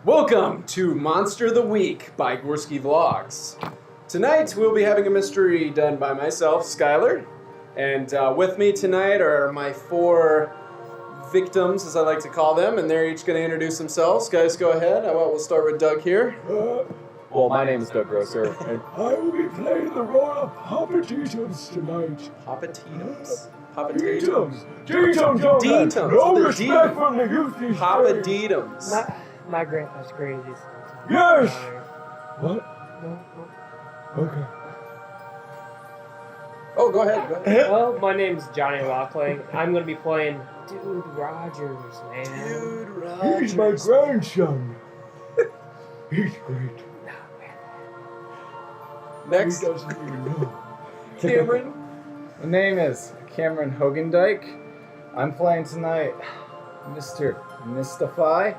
Welcome to Monster of the Week by GorsskyVlogs. Tonight we'll be having a mystery done by myself, Skylar, and with me tonight are my four victims, as I like to call them, and they're each going to introduce themselves. Guys, go ahead. We'll start with Doug here. Well, my name is Doug Grosser. I will be playing the role of Papa Detums tonight. Papa Detums? Papa Detums! Detums! Detums! No respect from the youth these Papa days. Detums. My grandpa's crazy. Yes! What? No. Okay. Oh, go ahead. Well, my name's Johnny Lockling. I'm gonna be playing Dude Rogers, man. Dude Rogers. He's my grandson. He's great. Next, He doesn't even know. Cameron. My name is Cameron Hogendike. I'm playing tonight Mr. Mystify.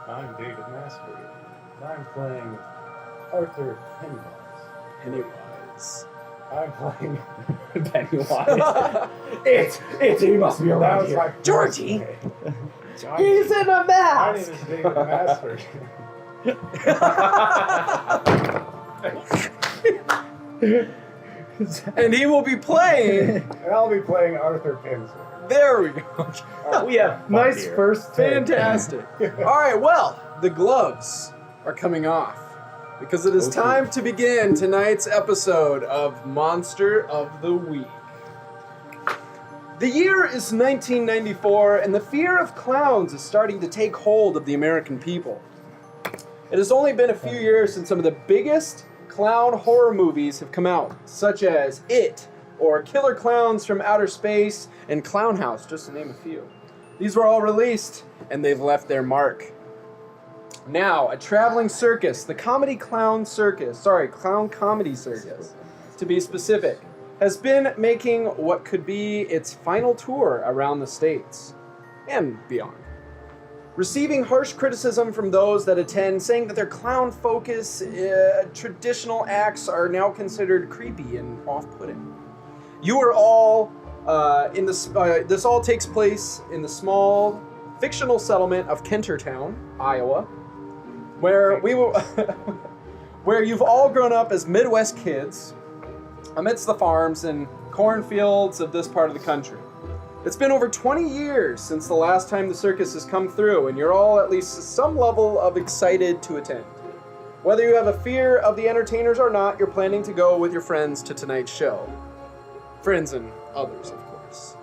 I'm David Masford. I'm playing Arthur Pennywise. Pennywise. I'm playing Pennywise. He must be around here. Georgie. He's in a My mask! name is David Masford. And he will be playing. And I'll be playing Arthur Pennywise. There we go. We have nice here. first take. Fantastic. All right, well, the gloves are coming off because it is time to begin tonight's episode of Monster of the Week. The year is 1994, and the fear of clowns is starting to take hold of the American people. It has only been a few years since some of the biggest clown horror movies have come out, such as It, or Killer Clowns from Outer Space, and Clown House, just to name a few. These were all released, and they've left their mark. Now, a traveling circus, the Clown Comedy Circus, to be specific, has been making what could be its final tour around the States and beyond. Receiving harsh criticism from those that attend, saying that their clown focus traditional acts are now considered creepy and off-putting. You are all in this. This all takes place in the small fictional settlement of Kentertown, Iowa, where where you've all grown up as Midwest kids amidst the farms and cornfields of this part of the country. It's been over 20 years since the last time the circus has come through, and you're all at least some level of excited to attend. Whether you have a fear of the entertainers or not, you're planning to go with your friends to tonight's show. Friends and others, of course.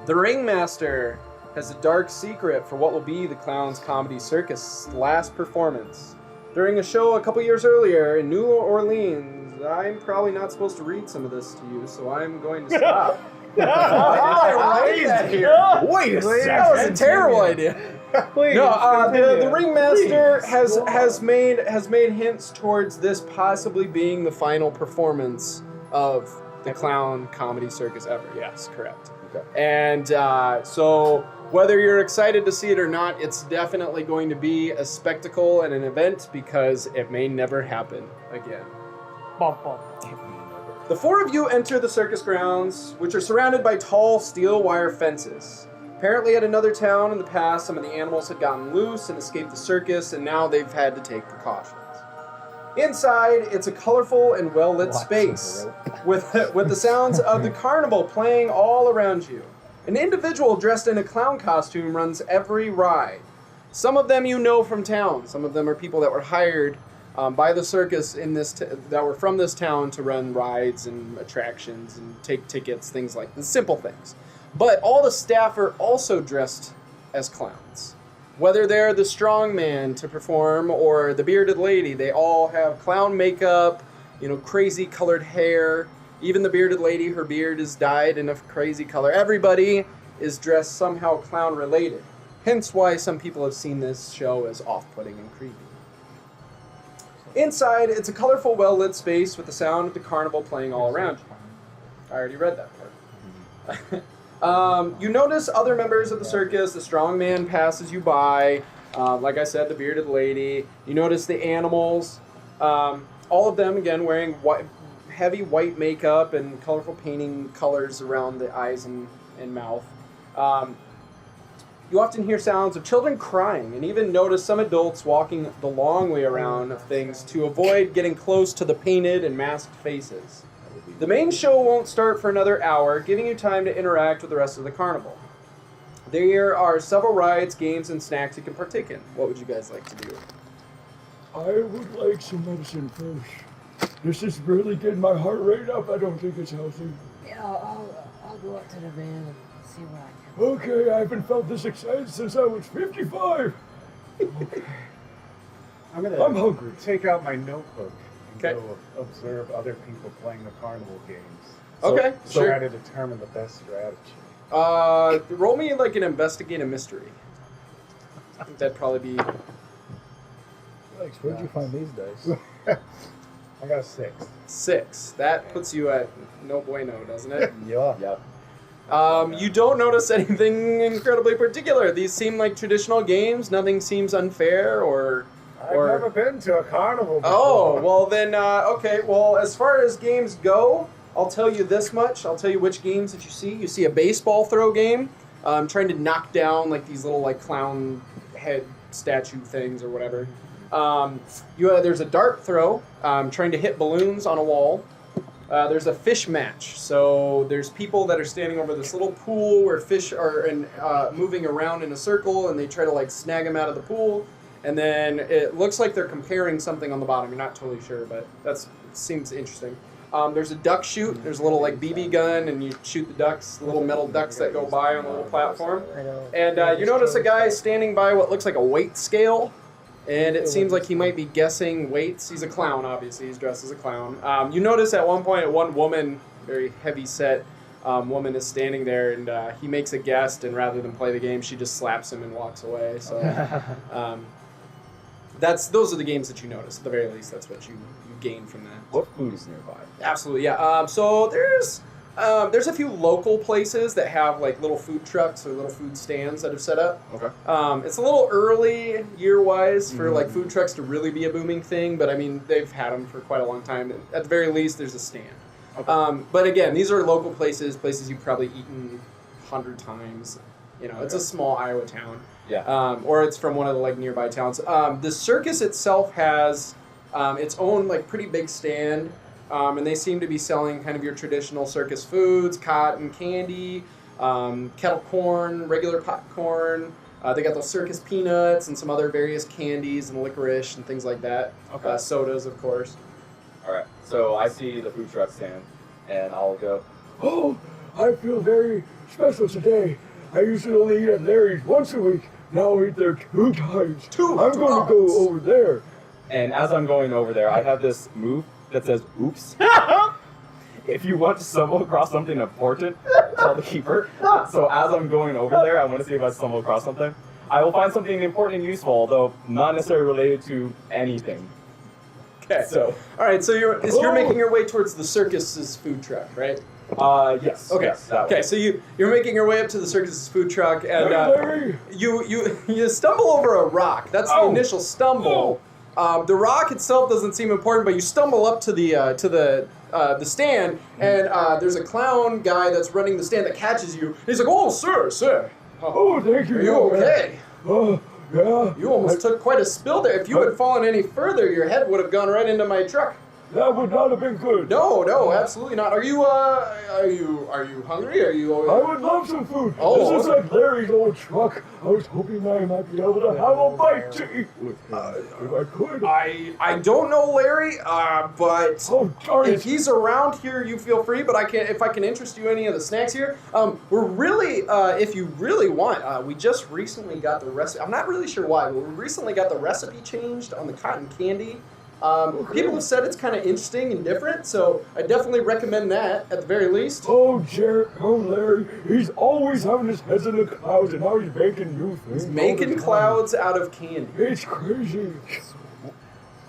The ringmaster has a dark secret for what will be the Clown Comedy Circus' last performance. During a show a couple years earlier in New Orleans, I'm probably not supposed to read some of this to you, so I'm going to stop. Why did I write that here? Wait a second. That was a terrible idea. Please, The ringmaster has made hints towards this possibly being the final performance of the Clown Comedy Circus ever. Yes, correct. Okay. And so whether you're excited to see it or not, it's definitely going to be a spectacle and an event because it may never happen again. Bump, bump. The four of you enter the circus grounds, which are surrounded by tall steel wire fences. Apparently at another town in the past, some of the animals had gotten loose and escaped the circus, and now they've had to take precautions. Inside, it's a colorful and well-lit space, with the sounds of the carnival playing all around you. An individual dressed in a clown costume runs every ride. Some of them you know from town. Some of them are people that were hired by the circus in this that were from this town to run rides and attractions and take tickets, things like this, simple things. But all the staff are also dressed as clowns. Whether they're the strong man to perform or the bearded lady, they all have clown makeup, crazy colored hair. Even the bearded lady, her beard is dyed in a crazy color. Everybody is dressed somehow clown related. Hence why some people have seen this show as off-putting and creepy. Inside, it's a colorful, well-lit space with the sound of the carnival playing all around you. I already read that part. You notice other members of the circus. The strong man passes you by. Like I said, the bearded lady. You notice the animals. All of them, again, wearing heavy white makeup and colorful painting colors around the eyes and mouth. you often hear sounds of children crying and even notice some adults walking the long way around things to avoid getting close to the painted and masked faces. The main show won't start for another hour, giving you time to interact with the rest of the carnival. There are several rides, games, and snacks you can partake in. What would you guys like to do? I would like some medicine first. This is really getting my heart rate up. I don't think it's healthy. Yeah, I'll go up to the van and see what I can. Okay, I haven't felt this excited since I was 55. I'm gonna I'm hungry. take out my notebook and Okay. go observe other people playing the carnival games. Okay, To sure. try to determine the best strategy. Roll me like an investigate a mystery. I think that'd probably be Alex, where'd you find these dice? I got a 6. 6. That puts you at no bueno, doesn't it? Yeah. Yep. You don't notice anything incredibly particular. These seem like traditional games. Nothing seems unfair or... I've never been to a carnival before. Oh, well then, okay. Well, as far as games go, I'll tell you this much. I'll tell you which games that you see. You see a baseball throw game, trying to knock down like these little like clown head statue things or whatever. There's a dart throw, trying to hit balloons on a wall. There's a fish match. So there's people that are standing over this little pool where fish are moving around in a circle, and they try to like snag them out of the pool. And then it looks like they're comparing something on the bottom. You're not totally sure, but that seems interesting. There's a duck shoot. There's a little like BB gun, and you shoot the ducks, the little metal ducks that go by on the little platform. I know. And you notice a guy standing by what looks like a weight scale, and it seems like he might be guessing weights. He's a clown, obviously. He's dressed as a clown. You notice at one point, one woman, very heavy-set woman, is standing there, and he makes a guess, and rather than play the game, she just slaps him and walks away. So those are the games that you notice. At the very least, that's what you gain from that. What food is nearby? Absolutely, yeah. So there's a few local places that have like little food trucks or little food stands that have set up. Okay. It's a little early year-wise for like food trucks to really be a booming thing, but I mean they've had them for quite a long time. At the very least, there's a stand. Okay. But again, these are local places you've probably eaten 100 times. You know, it's a small Iowa town. Yeah. Or it's from one of the like nearby towns. The circus itself has its own like pretty big stand, and they seem to be selling kind of your traditional circus foods, cotton candy, kettle corn, regular popcorn. They got those circus peanuts and some other various candies and licorice and things like that. Okay. Sodas, of course. All right. So I see the food truck stand, and I'll go. Oh, I feel very special today. I usually only eat at Larry's once a week. Now I eat there 2 times. I'm going to go over there. And as I'm going over there, I have this move that says, oops. If you want to stumble across something important, tell the keeper. So as I'm going over there, I want to see if I stumble across something. I will find something important and useful, although not necessarily related to anything. Okay. So, all right. So you're making your way towards the circus's food truck, right? yes. Okay. Yes, that Okay. way. So you're making your way up to the circus's food truck, and Larry! you stumble over a rock. That's the initial stumble. The rock itself doesn't seem important, but you stumble up to the stand, and there's a clown guy that's running the stand that catches you. He's like, "Oh, sir, Oh, thank you. are you okay? Oh, yeah. You almost took quite a spill there. If you had fallen any further, your head would have gone right into my truck." That would not have been good. No, absolutely not. Are you hungry? Are you? I would love some food. Oh, This is okay. like Larry's old truck. I was hoping I might be able to have a bite to eat with him, if I could. I don't know Larry, but Oh, darn if it. he's around here, you feel free. But if I can interest you in any of the snacks here, we're really, if you really want, we just recently got the recipe. I'm not really sure why, but we recently got the recipe changed on the cotton candy. People have said it's kind of interesting and different, so I definitely recommend that at the very least. Oh, Larry, he's always having his heads in the clouds, and now he's making new things. He's all making the time. clouds out of candy. It's crazy.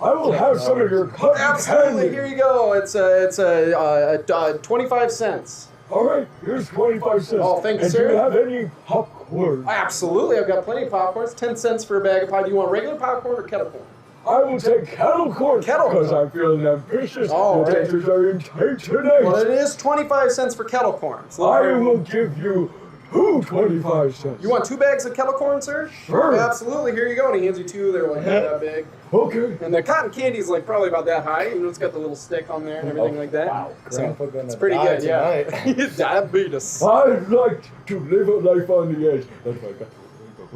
I will have some of your cotton Absolutely, candy. here you go. It's a 25 cents. All right, here's 25 cents. Oh, thank you, and sir. do you have any popcorn? Absolutely, I've got plenty of popcorn. It's 10 cents for a bag of pie. Do you want regular popcorn or kettle corn? I will take kettle corn Kettle because corn. I'm feeling ambitious. All the right. dancers are in tight tonight. Well, it is 25 cents for kettle corn. It's a little I very- will give you Ooh, 25 cents. You want 2 bags of kettle corn, sir? Sure. Absolutely. Here you go. And he hands you 2. They're like that big. Okay. And the cotton candy's like probably about that high. You know, it's got the little stick on there and everything like that. Wow, So Grandpa gonna it's pretty die good, yeah. tonight. Diabetes. I'd like to live a life on the edge. That's what I got.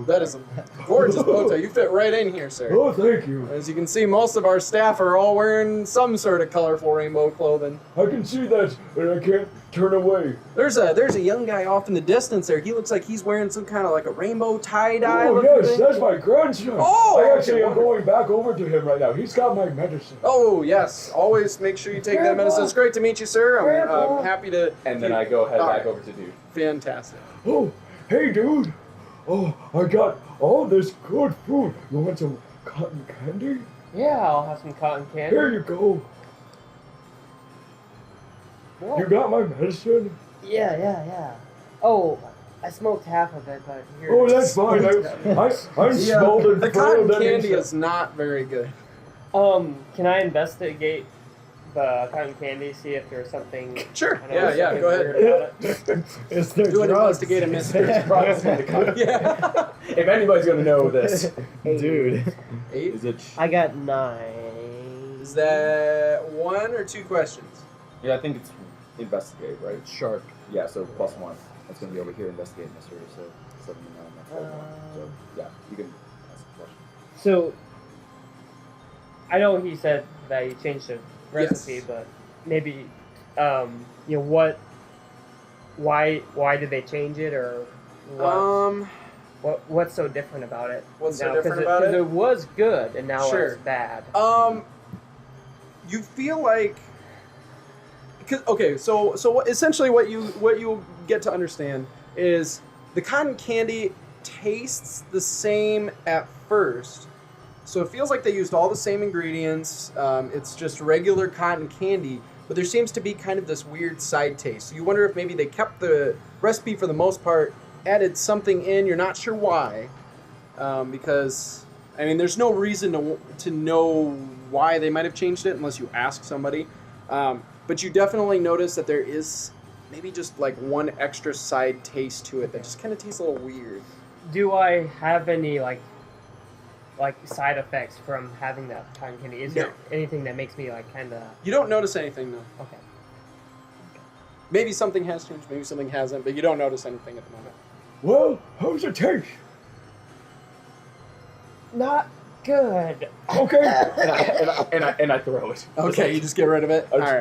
That is a gorgeous bow tie. You fit right in here, sir. Oh, thank you. As you can see, most of our staff are all wearing some sort of colorful rainbow clothing. I can see that, and I can't turn away. There's a young guy off in the distance there. He looks like he's wearing some kind of like a rainbow tie-dye. Oh, looking yes, thing. that's my grandson. Oh, I okay, actually am wonderful. going back over to him right now. He's got my medicine. Oh, yes. Always make sure you take that medicine. It's great to meet you, sir. I'm happy to... And then I go head back Alright. over to dude. Fantastic. Oh, hey, dude. Oh, I got all this good food. You want some cotton candy? Yeah, I'll have some cotton candy. Here you go. What? You got my medicine? Yeah. Oh, I smoked half of it, but here. Oh, that's fine. I'm small and The frail cotton that candy inside. is not very good. Can I investigate the cotton candy, see if there's something? Sure. I know there's Yeah, something go ahead. weird about it? It's their Do an drugs. investigative mystery. Yeah. If anybody's gonna know this, Dude. 8. is it? I got 9. Is that 1 or 2 questions? Yeah, I think it's investigate, right? Sharp. Yeah, so +1. That's gonna be over here, investigate mystery. So 7 and 9, so yeah, you can ask a question. So, I know he said that he changed the recipe, Yes. but maybe, why did they change it, or what's so different about it? What's so now? different about it? Because it was good, and now Sure. it's bad. You feel like essentially what you get to understand is the cotton candy tastes the same at first, so it feels like they used all the same ingredients. It's just regular cotton candy, but there seems to be kind of this weird side taste. So you wonder if maybe they kept the recipe for the most part, added something in. You're not sure why, because I mean, there's no reason to know why they might have changed it unless you ask somebody. But you definitely notice that there is maybe just like one extra side taste to it that just kind of tastes a little weird. Do I have any like side effects from having that cotton candy? Is there anything that makes me like kind of? You don't notice anything though. Okay. Maybe something has changed, maybe something hasn't, but you don't notice anything at the moment. Well, how's it taste? Not good. Okay. and I throw it. Okay, you just get rid of it. All right.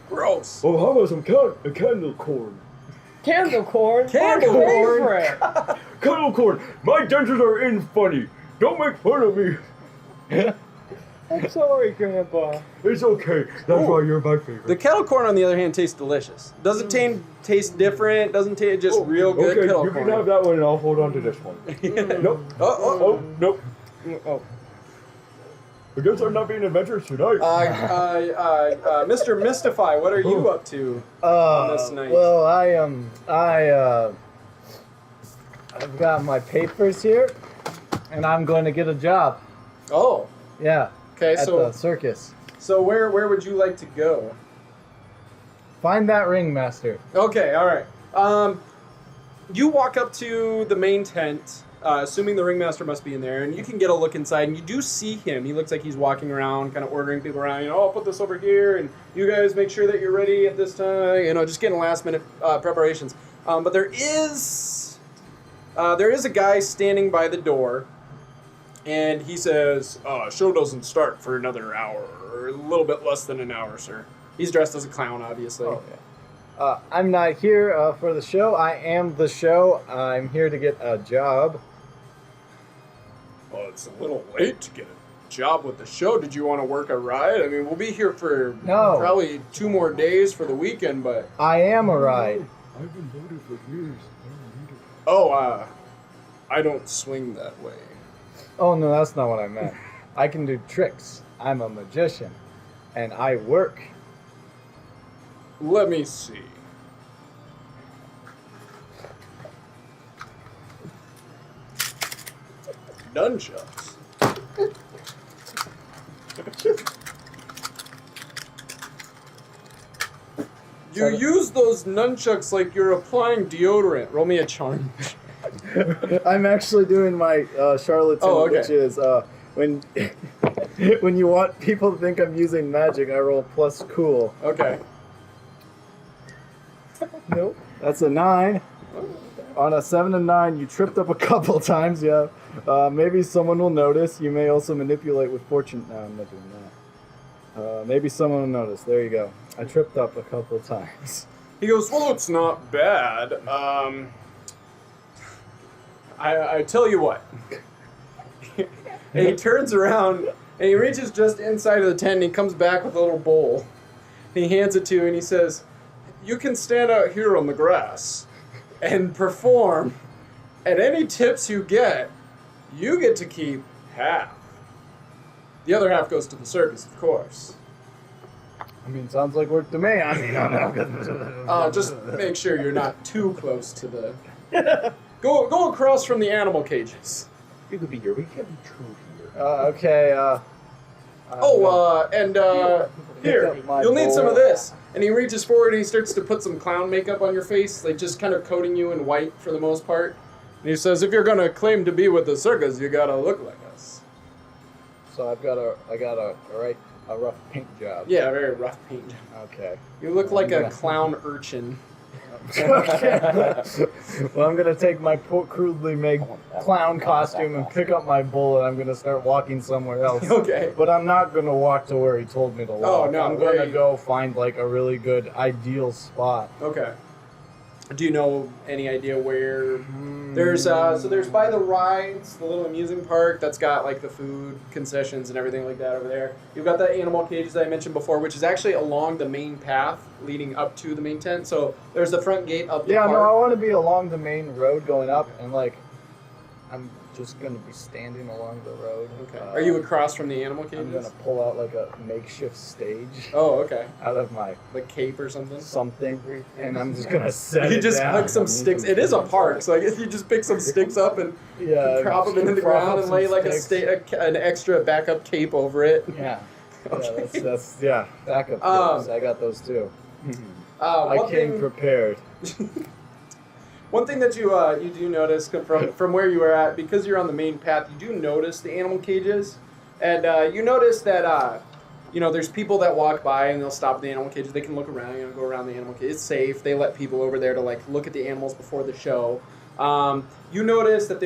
Gross. Well, how about some candle corn? Candle corn. Candle my corn. favorite. Candle corn. My dentures are in funny. Don't make fun of me. I'm sorry, Grandpa. It's okay. That's why you're my favorite. The kettle corn, on the other hand, tastes delicious. Doesn't taste different. Doesn't taste just real good okay, kettle you corn. can have that one, and I'll hold on to this one. Nope. Oh. Nope. Oh. I guess I'm not being adventurous tonight. Mr. Mystify, what are you up to on this night? Well, I've got my papers here, and I'm going to get a job. Oh, Yeah, okay. at the circus. So where would you like to go? Find that ringmaster. Okay, all right. You walk up to the main tent, assuming the ringmaster must be in there, and you can get a look inside, and you do see him. He looks like he's walking around, kind of ordering people around. I'll put this over here, and you guys make sure that you're ready at this time. Just getting last-minute preparations. But there is a guy standing by the door, and he says, "Show doesn't start for another hour, or a little bit less than an hour, sir." He's dressed as a clown, obviously. I'm not here for the show. I am the show. I'm here to get a job. Well, it's a little late to get a job with the show. Did you want to work a ride? I mean, we'll be here for probably 2 more days for the weekend, but... I am a ride. I've been voted for years. I don't need it. Oh, I don't swing that way. Oh, no, that's not what I meant. I can do tricks. I'm a magician, and I work. Let me see. Nunchucks. You use those nunchucks like you're applying deodorant. Roll me a charm. I'm actually doing my charlatan, Oh, okay. which is when when you want people to think I'm using magic, I roll plus cool. Okay. Nope. That's a 9. On a 7 and 9, you tripped up a couple times. Yeah. Maybe someone will notice. You may also manipulate with fortune. No, I'm not doing that. Maybe someone will notice. There you go. I tripped up a couple times. He goes, well, it's not bad. I tell you what. And he turns around and he reaches just inside of the tent and he comes back with a little bowl. And he hands it to you and he says, you can stand out here on the grass and perform. And any tips you get to keep half. The other half goes to the circus, of course. I mean, sounds like work to me. I mean, Just make sure you're not too close to the... Go across from the animal cages. You could be here. We can't be true here. okay. Here, up my you'll need some of bowl. this. And he reaches forward and he starts to put some clown makeup on your face, like just kind of coating you in white for the most part. And he says, if you're gonna claim to be with the circus, you gotta look like us. So I got a rough paint job. Yeah, very rough paint job. Okay. You look like a clown urchin. Okay. Well, I'm gonna take my crudely made clown costume and pick up my bowl, and I'm gonna start walking somewhere else. Okay. But I'm not gonna walk to where he told me to walk. Oh, no, I'm where gonna you- go find like a really good ideal spot. Okay. Do you know any idea where? There's by the rides, the little amusement park that's got like the food concessions and everything like that over there. You've got the animal cages that I mentioned before, which is actually along the main path leading up to the main tent. So there's the front gate of the Yeah, park. no, I want to be along the main road going up, and like, I'm just gonna be standing along the road. Okay. Are you across from the animal I'm cages? gonna pull out like a makeshift stage Oh, okay. out of my Like cape or something. something, and I'm just gonna set You it just down. hook some sticks. It is a park, so I guess you just pick some sticks up and Yeah, prop them into the prop ground and some lay like sticks. an extra backup cape over it. Yeah. Okay. Yeah, that's backup Um, tips. I got those too. One I came thing- prepared. One thing that you do notice from where you are at, because you're on the main path, you do notice the animal cages, and you notice that there's people that walk by and they'll stop at the animal cages. They can look around, go around the animal cage. It's safe. They let people over there to like look at the animals before the show. You notice that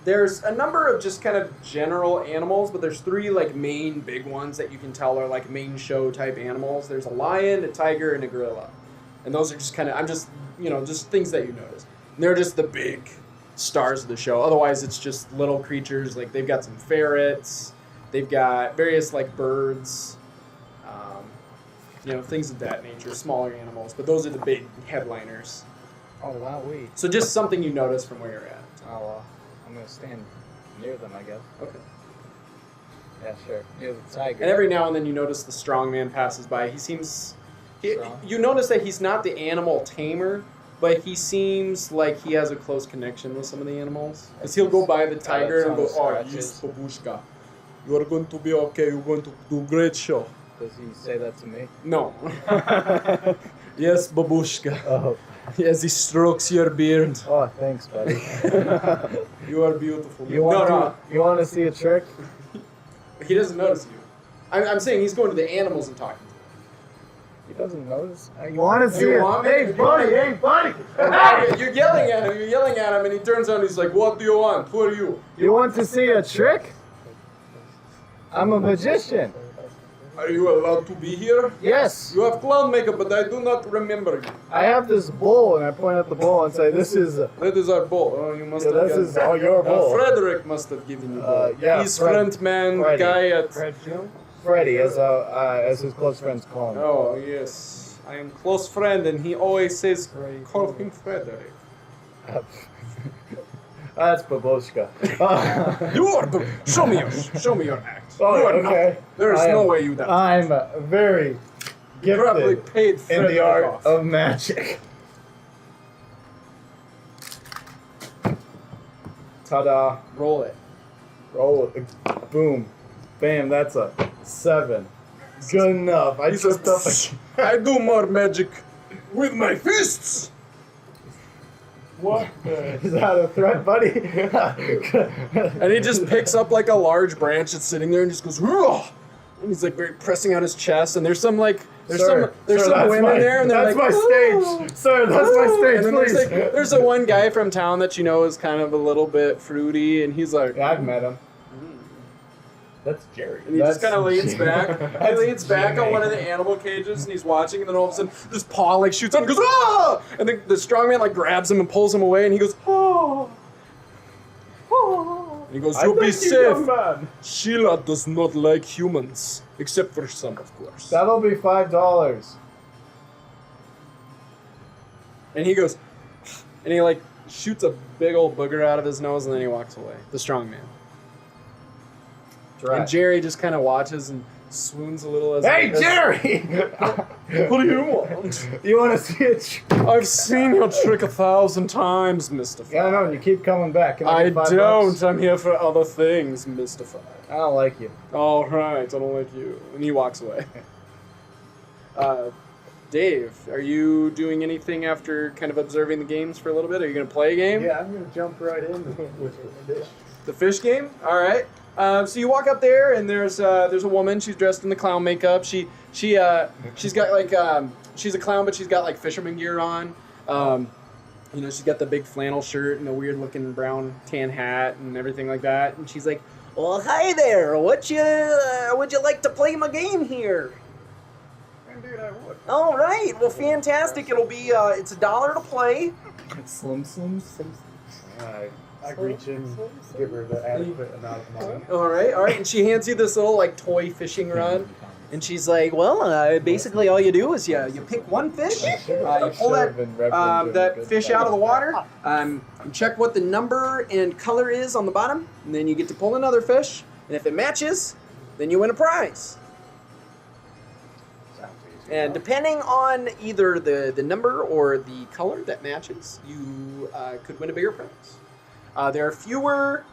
there's a number of just kind of general animals, but there's 3 like main big ones that you can tell are like main show type animals. There's a lion, a tiger, and a gorilla. And those are just kind of, just things that you notice. And they're just the big stars of the show. Otherwise, it's just little creatures. Like, they've got some ferrets. They've got various, like, birds. Things of that nature. Smaller animals. But those are the big headliners. Oh wow, wait. So just something you notice from where you're at. I'm gonna stand near them, I guess. Okay. Yeah, sure. Near the tiger. And every now and then you notice the strong man passes by. He seems... Strong? You notice that he's not the animal tamer, but he seems like he has a close connection with some of the animals. Because he'll go by the tiger and go, oh, yes, babushka. You are going to be okay. You're going to do a great show. Does he say that to me? No. Yes, babushka. Oh. Yes, he strokes your beard. Oh, thanks, buddy. You are beautiful. You want to see a trick? He doesn't notice you. I'm saying he's going to the animals and talking to them. He doesn't notice. You want to see You it? want me? Hey, buddy! Hey, buddy! You're yelling at him, and he turns on and he's like, what do you want? Who are you? You want to see a trick? I'm a magician. Are you allowed to be here? Yes. You have clown makeup, but I do not remember you. I have this bowl, and I point at the bowl and say, "This is." That is our bowl. Oh, you must have This gotten- is all your bowl. Frederick must have given you bowl. Yeah, He's Fred- frontman Freddie. guy at... Freddie, as his close friends call him. Oh, yes. I am close friend, and he always says, call him Frederick. That's Babushka. You are the... Show me your act. Oh, you are okay. not. There is no way you done. I'm very Probably gifted paid in Frederick the art off. of magic. Ta-da. Roll it. Roll it. Boom. Bam, that's a 7. Good enough. I He says, tripped up. I do more magic with my fists. What? Is that a threat, buddy? And he just picks up like a large branch that's sitting there and just goes, "Whoa!" And he's like very pressing out his chest. And there's some like some that's women there, and they're that's like, my "Whoa." stage, sir. That's my stage, And then please. there's a one guy from town that you know is kind of a little bit fruity, and he's like, Yeah, I've met him. That's Jerry. and he just That's- kind of leans back. He leans back on one of the animal cages, and he's watching, and then all of a sudden, this paw like shoots out and goes, "Ah!" And the strongman like grabs him and pulls him away, and he goes, "Oh, oh." And he goes, "You'll be safe. Sheila does not like humans, except for some, of course." That'll be $5. And he goes, and he like shoots a big old booger out of his nose, and then he walks away. The strongman. And Jerry just kind of watches and swoons a little as Hey, Jerry! What do you want? You want to see it? I've seen your trick 1,000 times, Mr. Yeah, I know. You keep coming back. Can I get $5? don't. I'm here for other things, Mr. I don't like you. All right, I don't like you. And he walks away. Dave, are you doing anything after kind of observing the games for a little bit? Are you going to play a game? Yeah, I'm gonna jump right in with the fish. The fish game? All right. So you walk up there, and there's a woman. She's dressed in the clown makeup. She's got like she's a clown, but she's got like fisherman gear on. You know, she's got the big flannel shirt and a weird looking brown tan hat and everything like that. And she's like, "Well, hi there. Would you like to play my game here?" Indeed, I would. All right. Well, fantastic. It'll be it's $1 to play. Slim Slims. I reach in, give her the adequate amount of money. All right. And she hands you this little like toy fishing rod. And she's like, "Well, basically all you do is you pick one fish, you pull that fish out of the water, you check what the number and color is on the bottom, and then you get to pull another fish, and if it matches, then you win a prize. Sounds easy. And depending on either the number or the color that matches, you could win a bigger prize. There are fewer...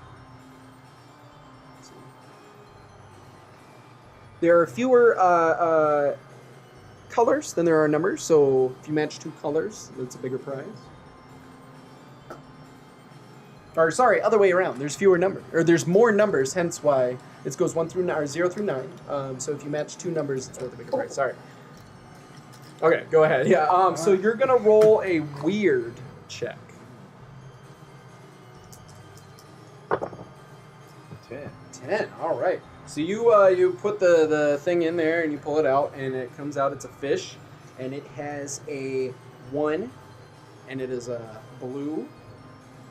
There are fewer colors than there are numbers, so if you match 2 colors, that's a bigger prize. Or sorry, other way around. There's fewer numbers, or there's more numbers, hence why it goes 1 through 9 or 0 through 9. So if you match 2 numbers, it's worth a bigger prize. Sorry. Okay, go ahead. Yeah. So you're gonna roll a weird check. 10. All right. So you put the thing in there and you pull it out and it comes out. It's a fish, and it has a 1, and it is a blue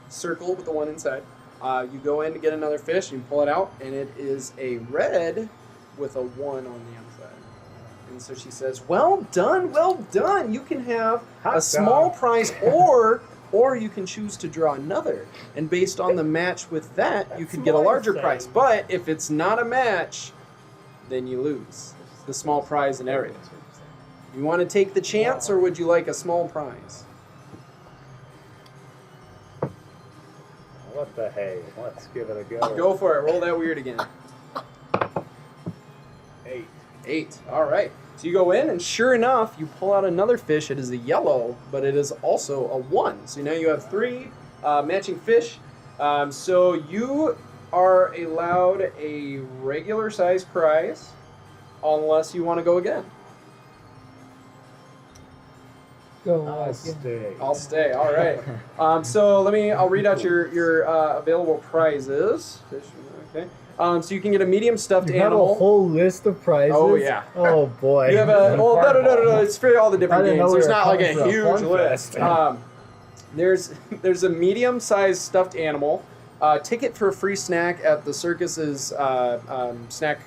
circle with the 1 inside. You go in to get another fish and you pull it out, and it is a red with a 1 on the outside. And so she says, "Well done, well done. You can have a small prize, or you can choose to draw another. And based on the match with that, you could get a larger prize. But if it's not a match, then you lose the small prize and area. You want to take the chance, or would you like a small prize?" What the hey? Let's give it a go. Go for it. Roll that weird again. 8. All right. So you go in, and sure enough, you pull out another fish. It is a yellow, but it is also a 1. So now you have 3 matching fish. So you are allowed a regular size prize, unless you want to go again. I'll stay. I'll stay. All right. So I'll read out your available prizes. Okay. So you can get a medium stuffed You have animal. a whole list of prizes? Oh, yeah. Oh, boy. You have no. It's for all the different I didn't know games. we There's were not like a coming for a huge fun list. fest. There's a medium-sized stuffed animal. Ticket for a free snack at the circus's snack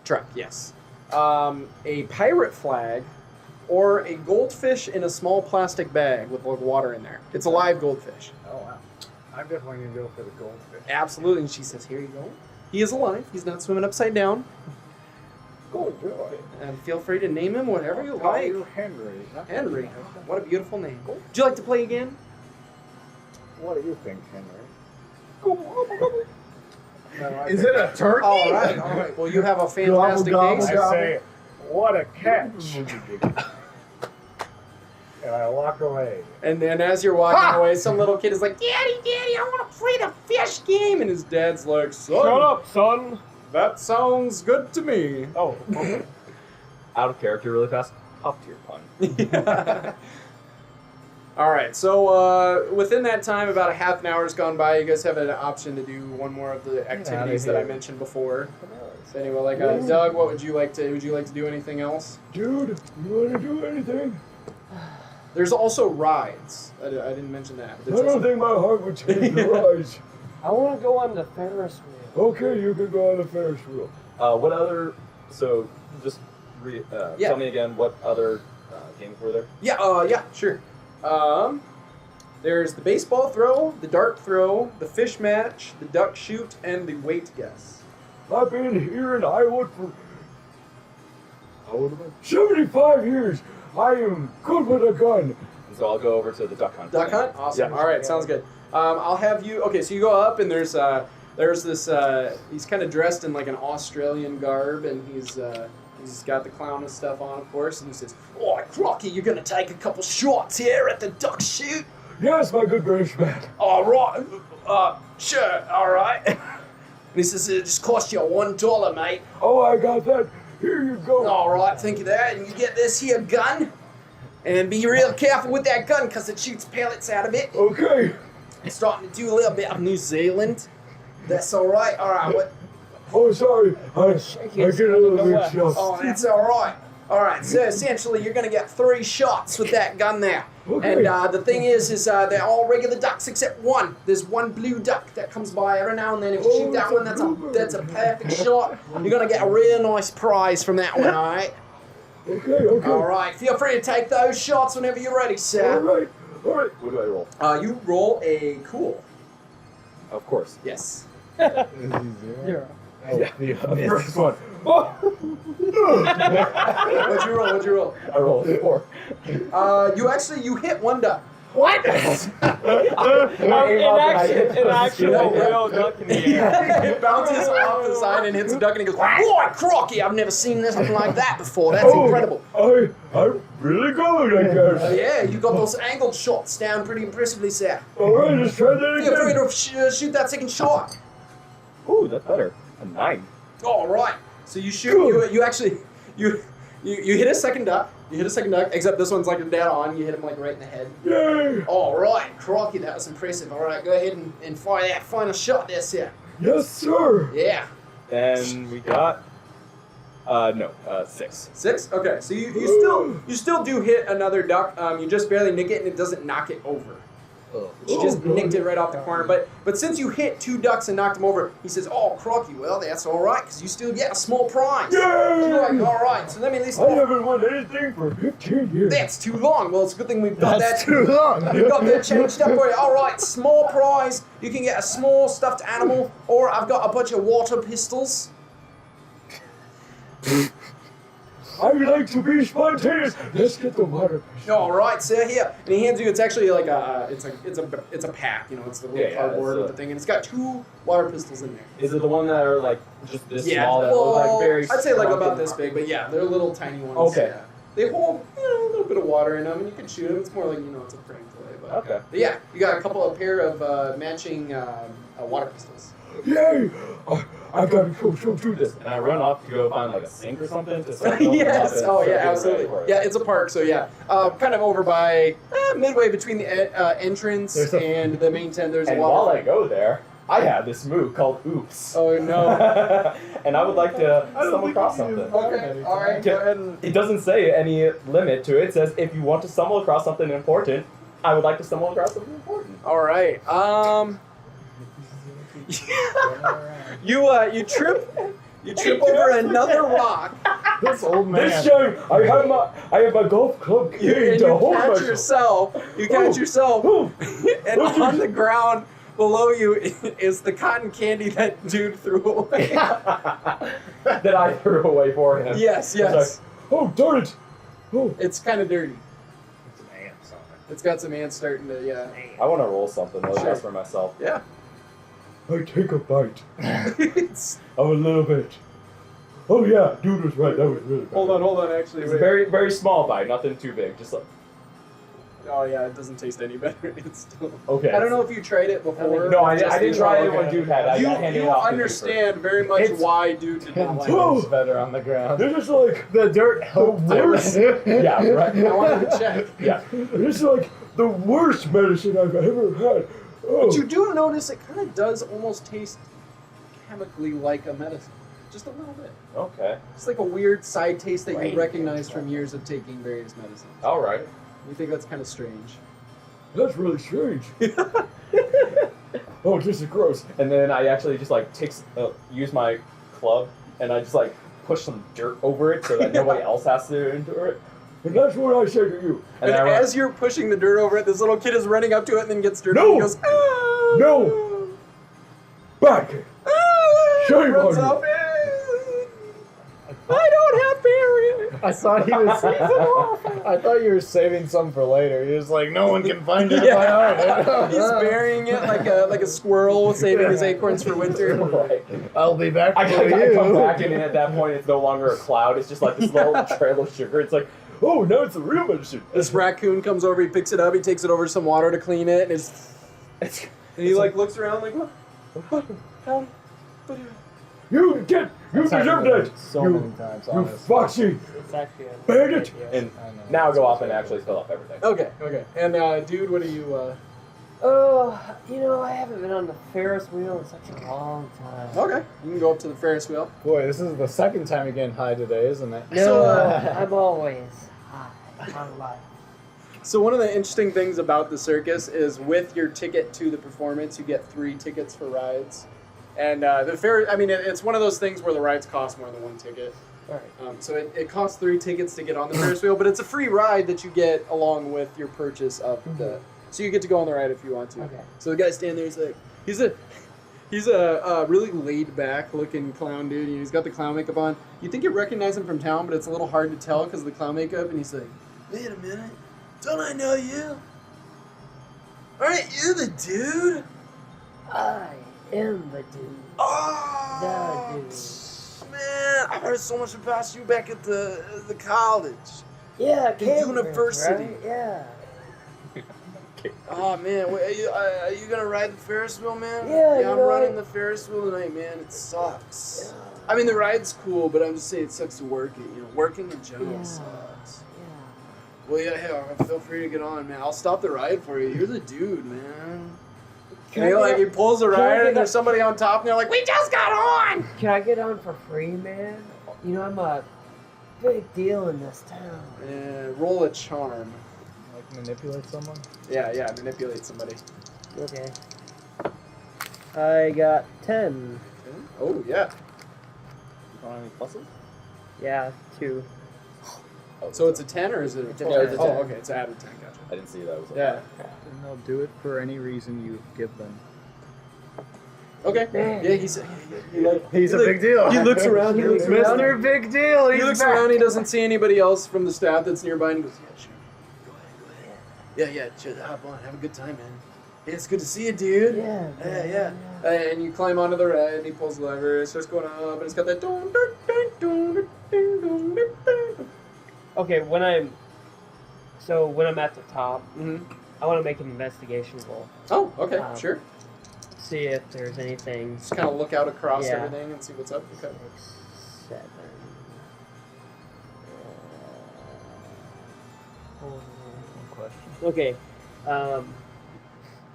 truck. Yes. A pirate flag, or a goldfish in a small plastic bag with like water in there. It's a live goldfish. Oh wow. I'm definitely gonna go for the goldfish. Absolutely. And she says, "Here you go. He is alive. He's not swimming upside down. Gold boy. And feel free to name him whatever you Call like." you Henry. Henry. What a beautiful name. Would you like to play again? What do you think, Henry? Is it a turkey? All right. Well, you have a fantastic Gobble, case. gobble. I say, what a catch. And I walk away. And then as you're walking away, some little kid is like, Daddy, I want to play the fish game. And his dad's like, son, Shut up, son. that sounds good to me. Oh, okay. Out of character really fast. Top tier pun. Yeah. All right, so within that time, about a half an hour has gone by. You guys have an option to do one more of the activities that I mentioned before. So anyway, like Doug, what would you like to? Would you like to do anything else? Dude, you want to do anything? There's also rides. I didn't mention that. I don't think my heart would take the rise. I want to go on the Ferris wheel. Okay, you can go on the Ferris wheel. What other? So just tell me again. What other games were there? Yeah, sure. There's the baseball throw, the dart throw, the fish match, the duck shoot, and the weight guess. I've been here in Iowa for 75 years. I am good with a gun. And so I'll go over to the duck hunt. Duck hunt? Awesome. Yeah. All right, sounds good. I'll have you. Okay, so you go up and there's this. He's kind of dressed in like an Australian garb, and he's got the clown and stuff on, of course. And he says, "Oh, Crocky, you're gonna take a couple shots here at the duck shoot." Yes, my good British man. All right. Sure. All right. And he says, "It just cost you $1, mate." Oh, I got that. Here you go. All right, think of that. And you get this here gun, and be real careful with that gun because it shoots pellets out of it. Okay. It's starting to do a little bit of New Zealand. That's all right. All right. What? Oh, sorry. I get a little mixed up. Oh, that's all right. All right. So essentially, you're gonna get 3 shots with that gun there. Okay. And the thing is they're all regular ducks except one. There's one blue duck that comes by every now and then. If you shoot that one, that's a perfect shot. You're gonna get a real nice prize from that one. All right. Okay. All right. Feel free to take those shots whenever you're ready, All sir. right. What do I roll? You roll a cool. Of course. Yes. Zero. The first one. What'd you roll? I rolled a 4. You hit one duck. What? In actual real duck in the air. It bounces off the side and hits the duck, and he goes, "Boy, Crocky, I've never seen anything like that before. That's incredible." I'm really good, I guess. Yeah, you got those angled shots down pretty impressively, sir. All right, let's try that Feel free again. to shoot that second shot. Ooh, that's better. A 9. All right. So you shoot. You actually hit a second duck. You hit a second duck, except this one's like dead on. You hit him like right in the head. Yay! All right, Crocky, that was impressive. All right, go ahead and fire that final shot there, sir. Yes, sir. Yeah. Then we got 6. 6? Okay, so you still do hit another duck. You just barely nick it, and it doesn't knock it over. You just nicked it right off the corner. But since you hit 2 ducks and knocked them over, he says, "Oh, Crocky, well, that's all right, because you still get a small prize." Yay! You're like, "All right, so let me at least." I haven't won anything for 15 years. That's too long. Well, it's a good thing we've got That's that. too long. We've got that changed up for you. All right, small prize. You can get a small stuffed animal, or I've got a bunch of water pistols. I like to be spontaneous. Let's get the water pistol. All right, sir, here. And he hands you. It's actually like it's a pack. You know, it's the little Yeah, cardboard it's with the thing, and it's got 2 water pistols in there. Is it the one that are like just this Yeah, small? That look like very I'd say like shrunken? about this big, but yeah, they're little tiny ones. Okay. Yeah. They hold a little bit of water in them, and you can shoot them. It's more like it's a prank toy. But, Okay. but yeah, you got a pair of matching water pistols. Yay! I gotta go do this. And I run off to go find like a sink or something to start filling Yes. up and Oh start yeah, getting absolutely. ready for it. Yeah, it's a park, so yeah, kind of over by midway between the entrance There's a- and the main tent. There's And a while water. I go there, I have this move called Oops. Oh no. And I would like to stumble across something. Okay. All right. Go ahead and. It doesn't say any limit to it. It says if you want to stumble across something important, I would like to stumble across something important. All right. You trip over another rock. This old man. This time, I have my golf club key And to you hold catch myself. yourself. You catch yourself, Ooh. and on the ground below you is the cotton candy that dude threw away. That I threw away for him. Yes. It's like, oh, darn it. Oh, It's kind of dirty. Some ants on it. It's got some ants starting to, yeah. I want to roll something really Sure. just for myself. Yeah. I take a bite. It's- A little bit. Oh yeah, dude was right. That was really bad. hold on. Actually, It's a wait. very, very small bite, nothing too big. Just like, Oh yeah, it doesn't taste any better. It's still. okay. I don't know if you tried it before. No, I Just didn't try it okay. when dude had it. I You, got handed you off to dude understand very much It's- why dude did not like it. Oh. It's better on the ground. This is like The dirt helped The worst. it. first. Yeah, right. I wanted to check. Yeah. this is like the worst medicine I've ever had. Oh. But you do notice it kind of does almost taste chemically like a medicine. Just a little bit. Okay. It's like a weird side taste that you Right. recognize from years of taking various medicines. All right. You think that's kind of strange. That's really strange. Oh, this is gross. And then I actually just like use my club and I just like push some dirt over it so that nobody else has to endure it. And that's what I say to you. And then I went, as you're pushing the dirt over it, this little kid is running up to it and then gets dirty No! and he goes, ah! No! Back! Ah! Shame Runs on you. up. I don't have period. I thought he was. I thought you were saving some for later. You're just like, no one can find it if I hide He's it. burying it like a squirrel saving his acorns for winter. right. I'll be back I for you. come back and at that point it's no longer a cloud. It's just like this little trail of sugar. It's like, Oh, now it's a real medicine. This raccoon comes over, he picks it up, he takes it over to some water to clean it, and and he like looks around like, what? You deserve that. So you, many times, you honestly. foxy It's actually a bandit. and I know. now go off and actually fill up everything. Okay. And dude, what are you? Oh, you know, I haven't been on the Ferris wheel in such a long time. Okay, you can go up to the Ferris wheel. Boy, this is the second time you're getting high today, isn't it? No, So, I'm always high on life. So one of the interesting things about the circus is with your ticket to the performance, you get 3 tickets for rides. And the fair, I mean, it's one of those things where the rides cost more than 1 ticket. All right. So it costs 3 tickets to get on the Ferris wheel, but it's a free ride that you get along with your purchase of the. So you get to go on the ride if you want to. Okay. So the guy standing there is like, he's a really laid back looking clown dude. He's got the clown makeup on. You think you recognize him from town, but it's a little hard to tell because of the clown makeup. And he's like, wait a minute, don't I know you? Aren't you the dude? I am the dude. Oh, The dude. man, I heard so much about you back at the college. Yeah, The Cambridge, university. right? Yeah. Oh man, wait, are you gonna ride the Ferris wheel, man? Yeah, you I'm know, running the Ferris wheel tonight, man. It sucks. I mean, the ride's cool, but I'm just saying it sucks to work it. You know, working in general Yeah. sucks. Yeah. Well, yeah, hey, feel free to get on, man. I'll stop the ride for you. You're the dude, man. Can And I he get pulls the can I ride, get and there's a- somebody on top, and they're like, "We just got on." Can I get on for free, man? You know, I'm a big deal in this town. Roll a charm. Like manipulate someone? Yeah, manipulate somebody. Okay. I got 10. Oh yeah. You don't have any pluses? Yeah, 2. So it's a 10 or is it? It's a 10? 10. Oh, okay, it's added 10. Gotcha. I didn't see that was. Yeah. And they'll do it for any reason you give them. Okay. Man. Yeah, He's a big deal. He looks around. He looks around. Mr. Big Deal. He He's looks back. around. He doesn't see anybody else from the staff that's nearby, and he goes, "Yeah, sure. Go ahead. Yeah, sure. Hop on. Have a good time, man. Yeah, it's good to see you, dude. Yeah. Yeah. And you climb onto the ride, and he pulls the lever. It starts going up, and it's got that. Okay, when I'm at the top, Mm-hmm. I want to make an investigation roll. Oh, okay, sure. See if there's anything. Just kind of look out across Yeah. everything and see what's up. Okay. 6, 7. Okay.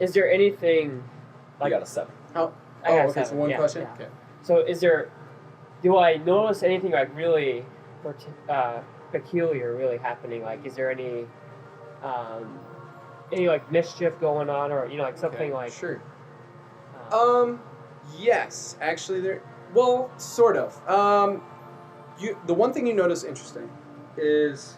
Is there anything I got a 7. How? I got Oh, okay. So 7, one yeah, question. yeah. Okay. So do I notice anything like really peculiar really happening? Like, is there any like mischief going on, or like something Okay, like? Sure. um, Yes, actually, there. Well, sort of. The one thing you notice interesting is,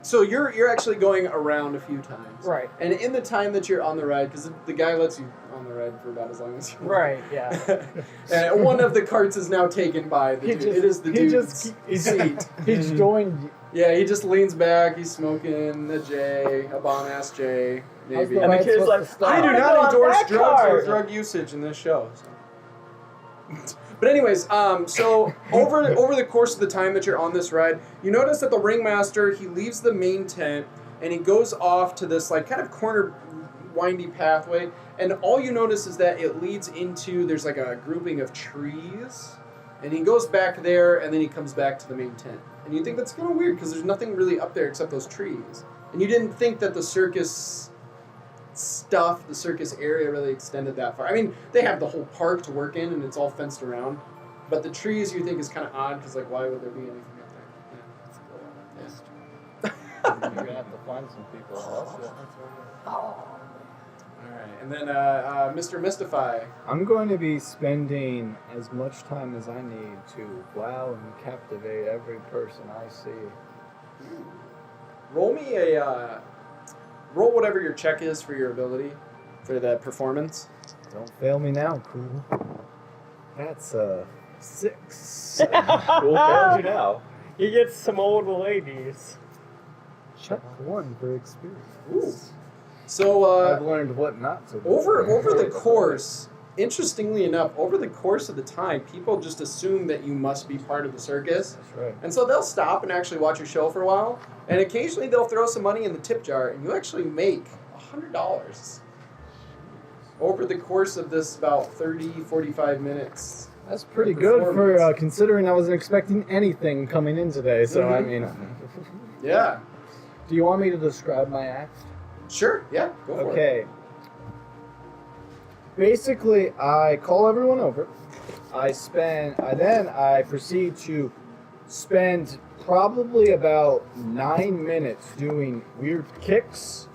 So you're actually going around a few times. Right. And in the time that you're on the ride, because the guy lets you on the ride for about as long as you want. Right. Yeah. And one of the carts is now taken by the dude. It is the dude's seat. He's joined. Yeah, he just leans back. He's smoking a J, a bomb-ass J, maybe. And the kid's like, I do not endorse drugs or drug usage in this show. So. But anyways, so over the course of the time that you're on this ride, you notice that the ringmaster, he leaves the main tent and he goes off to this like kind of corner windy pathway, and all you notice is that it leads into, there's like a grouping of trees, and he goes back there and then he comes back to the main tent. And you think that's kind of weird because there's nothing really up there except those trees. And you didn't think that the circus stuff, the circus area really extended that far. I mean, they have the whole park to work in and it's all fenced around. But the trees you think is kind of odd because like why would there be anything up there? You're gonna have to find some people to help you. Alright, and then Mr. Mystify. I'm going to be spending as much time as I need to wow and captivate every person I see. Roll me a roll whatever your check is for your ability for that performance. Don't fail me now, cool. That's 6. Cool, failed you now. You get some old ladies. Check 1 for experience. Ooh. So I've learned what not to do. over the course, interestingly enough, over the course of the time, people just assume that you must be part of the circus. That's right. And so they'll stop and actually watch your show for a while, and occasionally they'll throw some money in the tip jar, and you actually make $100 over the course of this about 30-45 minutes. That's pretty good for considering I wasn't expecting anything coming in today. So I mean, Yeah. do you want me to describe my act? Sure. Yeah. Go for it. Okay. Basically, I call everyone over. I proceed to spend probably about 9 minutes doing weird kicks,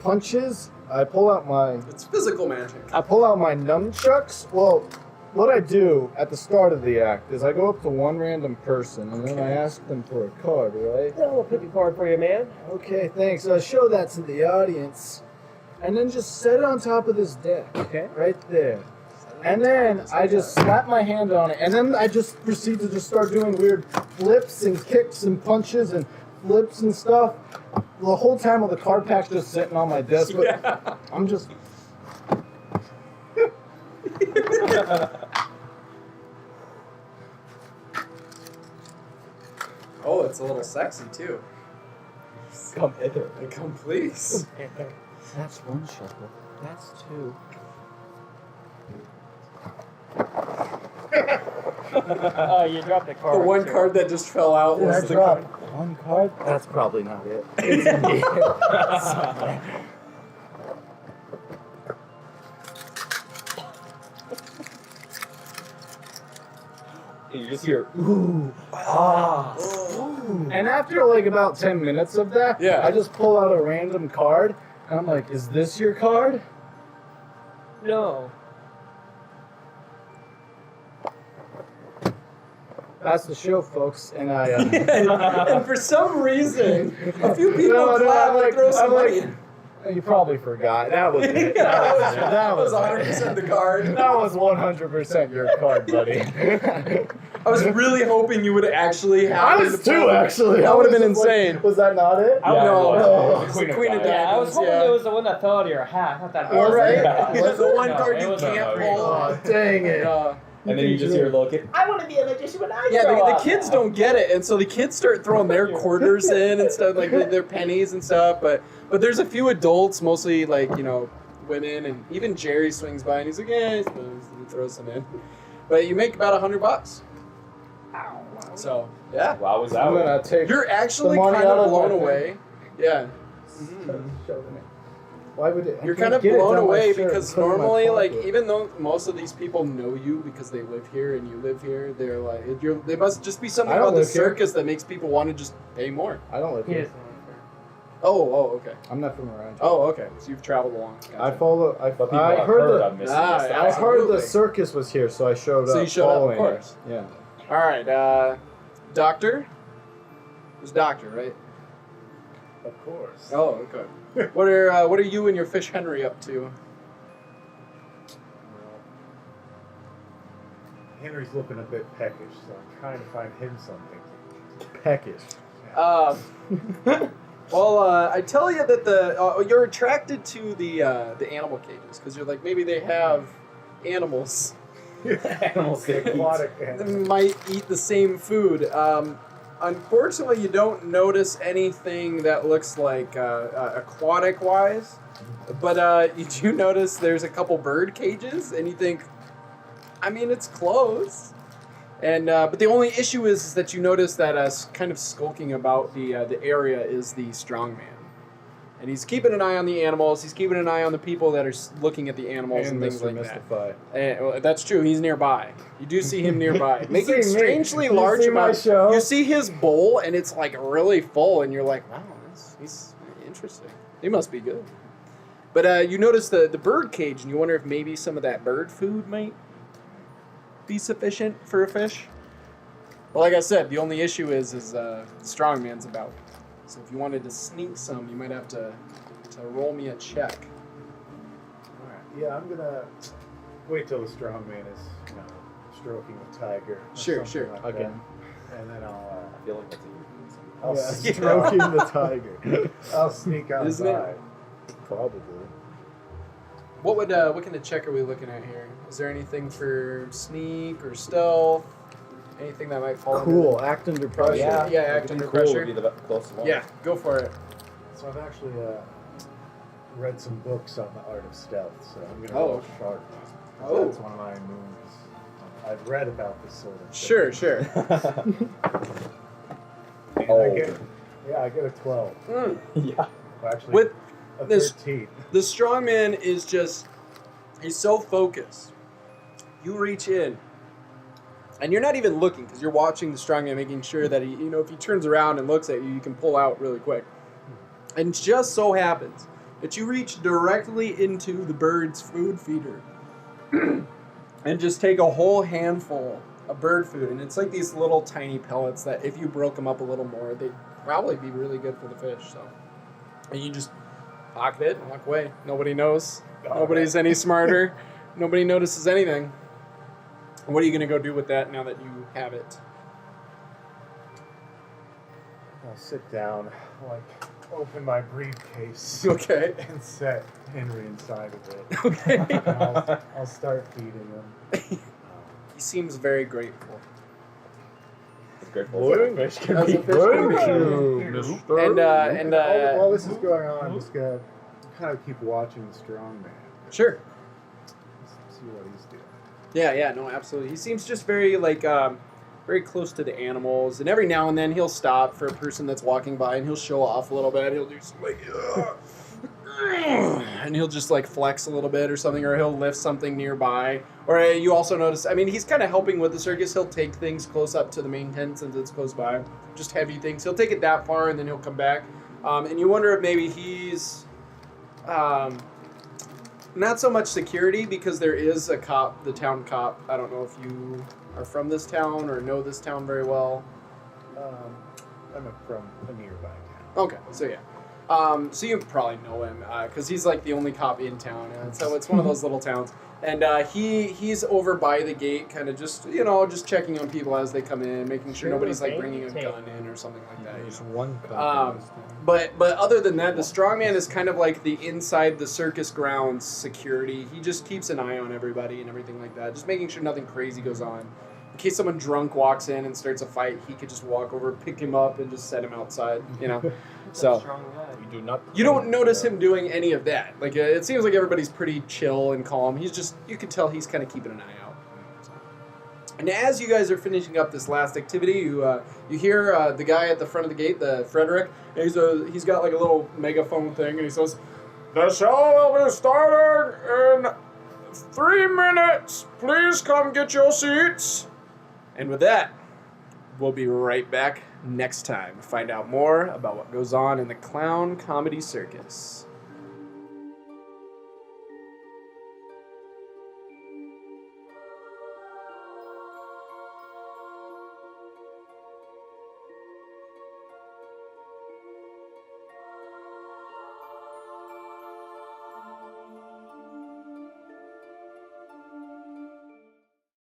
punches. I pull out my It's physical magic. nunchucks. Well, what I do at the start of the act is I go up to one random person and then I ask them for a card, right? Yeah, we'll pick a card for you, man. Okay, thanks. I'll show that to the audience. And then just set it on top of this deck. Okay. Right there. And then I just slap my hand on it. And then I just proceed to just start doing weird flips and kicks and punches and flips and stuff. The whole time while the card pack's just sitting on my desk. But Yeah. I'm just... Oh, it's a little sexy too. Come hither. Come please. That's one shuffle. That's 2. Oh, you dropped a card. The one too. card that just fell out Did I was the drop card. one card? That's probably not it. You just hear, And after like about 10 minutes of that, Yeah. I just pull out a random card and I'm like, is this your card? No. That's the show, folks. And I And for some reason, a few people clap and throw some money in. you probably forgot. That was it. That was 100% the card. That was 100% your card, buddy. I was really hoping you would actually have I was too, actually. That would have been insane. Was that not it? Yeah, No, it was. it's the Queen of Yeah, I Diamonds. was hoping Yeah. it was the one that fell out of your hat. I thought that All right. Yeah. It was the one No, card it you was can't not. pull. Oh, dang it. And then you just hear a little kid. I want to be a magician when I Yeah, grow the up. kids don't get it, and so the kids start throwing their quarters in and stuff, like their pennies and stuff. But there's a few adults, mostly like women, and even Jerry swings by and he's like, "Yeah," he throws some in. But you make about $100. So yeah, Wow, was I'm that gonna take you're actually the money kind out of of blown my away. Yeah, Why would it? I you're can't kind of get it blown down my away shirt because and put it in my normally, like, pocket. even though most of these people know you because they live here and you live here, they're like, they must just be something I don't about the live here. circus that makes people want to just pay more. I don't live He here. doesn't like her. Oh, okay. I'm not from around here. Oh, okay. So you've traveled along. I Gotcha. follow. But people I have heard I'm missing Ah, this. yeah. I heard Absolutely. the circus was here, so I showed up. So you showed up, of following course. it. Yeah. All right, Doctor. It was Doctor, right? Of course. Oh, okay. What are you and your fish Henry up to? Well, Henry's looking a bit peckish, so I'm trying to find him something. Peckish. Well, I tell you that you're attracted to the animal cages because you're like maybe they have animals Animal safety. Aquatic that animals. might eat the same food. Unfortunately, you don't notice anything that looks like aquatic-wise, but you do notice there's a couple bird cages, and you think, I mean, it's close. And but the only issue is that you notice that kind of skulking about the area is the strongman, and he's keeping an eye on the animals. He's keeping an eye on the people that are looking at the animals and things like Mystify. that. And, well, that's true. He's nearby. You do see him nearby, making see me. strangely You large see my amounts. show? You see his bowl, and it's like really full, and you're like, wow, he's interesting. He must be good. But you notice the bird cage, and you wonder if maybe some of that bird food might be sufficient for a fish. Well, like I said, the only issue is strongman's about. So if you wanted to sneak some, you might have to roll me a check. Alright, yeah, I'm gonna wait till the strong man is, stroking a tiger. Or Sure, something sure. Like Okay. that. And then I'll, I feel like that's a I'll, Yeah, sneak, stroking the tiger. I'll sneak Isn't it? outside. Probably. What kind of check are we looking at here? Is there anything for sneak or stealth? Anything that might fall Cool. under Act under pressure. Yeah, act under cool pressure. would be the closest one. Yeah, go for it. So I've actually read some books on the art of stealth, so I'm gonna Oh. roll sharp. Oh. That's one of my moves. I've read about this sort of thing. Sure. And I get a 12. Yeah. Well, actually, With a this- 13. The strongman is he's so focused. You reach in, and you're not even looking because you're watching the strongman, making sure that he, if he turns around and looks at you, you can pull out really quick. And it just so happens that you reach directly into the bird's food feeder and just take a whole handful of bird food. And it's like these little tiny pellets that if you broke them up a little more, they'd probably be really good for the fish. So, and you just pocket it and walk away. Nobody knows. Nobody's any smarter. Nobody notices anything. What are you going to go do with that now that you have it? I'll sit down, open my briefcase, Okay. and set Henry inside of it. Okay. And I'll start feeding him. He seems very grateful. It's grateful. As a fish can be. And While this is going on, I'm just gonna kind of keep watching the strong man. sure. See what he's doing. Yeah, no, absolutely. He seems just very very close to the animals, and every now and then he'll stop for a person that's walking by, and he'll show off a little bit. He'll do some and he'll just flex a little bit or something, or he'll lift something nearby. Or you also notice, he's kind of helping with the circus. He'll take things close up to the main tent since it's close by, just heavy things. He'll take it that far, and then he'll come back. And you wonder if maybe he's not so much security, because there is a cop, the town cop. I don't know if you are from this town or know this town very well. I'm from a nearby town. Okay, so yeah. So you probably know him because he's the only cop in town, and so it's one of those little towns. And he's over by the gate, kind of just checking on people as they come in, making sure nobody's bringing a gun in or something like that. There's one cop. But other than that, the strongman is kind of like the inside the circus grounds security. He just keeps an eye on everybody and everything like that, just making sure nothing crazy goes on. In case someone drunk walks in and starts a fight, he could just walk over, pick him up, and just set him outside. So you don't notice him doing any of that. It seems like everybody's pretty chill and calm. You can tell he's kind of keeping an eye out. And as you guys are finishing up this last activity, you hear the guy at the front of the gate, the Frederick. And he's got a little megaphone thing, and he says, "The show will be starting in 3 minutes. Please come get your seats." And with that, we'll be right back next time to find out more about what goes on in the Clown Comedy Circus.